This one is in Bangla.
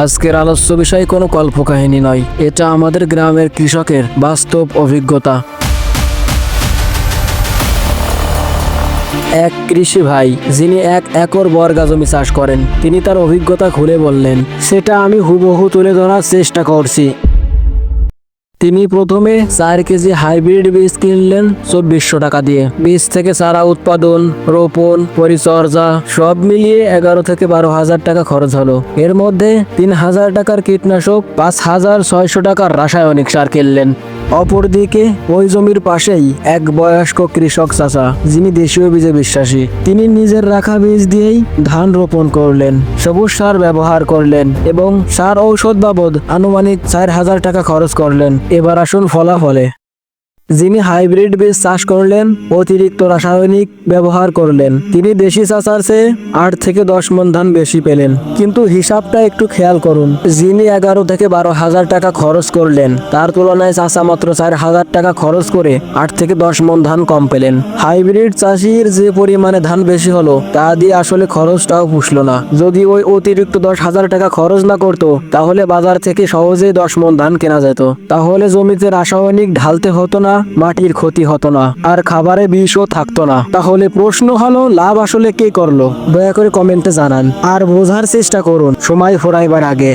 আজকের আলোচ্য বিষয় কোনো কল্পকাহিনী নয়, এটা আমাদের গ্রামের কৃষকের বাস্তব অভিজ্ঞতা। এক কৃষি ভাই যিনি 1 একর বর্গা জমি চাষ করেন, তিনি তার অভিজ্ঞতা খুলে বললেন। সেটা আমি হুবহু তুলে ধরার চেষ্টা করছি। তিনি প্রথমে 4 কেজি হাইব্রিড বীজ কিনলেন 2400 টাকা দিয়ে। বীজ থেকে চারা উৎপাদন, রোপণ, পরিচর্যা সব মিলিয়ে 11 থেকে 12,000 টাকা খরচ হলো। এর মধ্যে 3,000 টাকার কীটনাশক, 5,600 টাকার রাসায়নিক সার কিনলেন। অপরদিকে ওই জমির পাশেই এক বয়স্ক কৃষক চাচা, যিনি দেশীয় বীজে বিশ্বাসী, তিনি নিজের রাখা বীজ দিয়েই ধান রোপণ করলেন, সবুজ সার ব্যবহার করলেন এবং সার ঔষধ বাবদ আনুমানিক 4,000 টাকা খরচ করলেন। এবার আসুন ফলাফলে। যিনি হাইব্রিড বীজ চাষ করলেন, অতিরিক্ত রাসায়নিক ব্যবহার করলেন, তিনি দেশি চাষার চেয়ে 8 থেকে 10 মণ ধান বেশি পেলেন। কিন্তু হিসাবটা একটু খেয়াল করুন, যিনি 11 থেকে 12,000 টাকা খরচ করলেন, তার তুলনায় চাষা মাত্র 4,000 টাকা খরচ করে 8 থেকে 10 মণ ধান কম পেলেন। হাইব্রিড চাষির যে পরিমাণে ধান বেশি হলো, তা দিয়ে আসলে খরচটাও পুষলো না। যদি ওই অতিরিক্ত 10,000 টাকা খরচ না করতো, তাহলে বাজার থেকে সহজেই 10 মণ ধান কেনা যেত। তাহলে জমিতে রাসায়নিক ঢালতে হতো না, মাটির ক্ষতি হতো না, আর খাবারে বিষও থাকতো না। তাহলে প্রশ্ন হলো, লাভ আসলে কে করলো? দয়া করে কমেন্টে জানান আর বোঝার চেষ্টা করুন সময় ফুরাইবার আগে।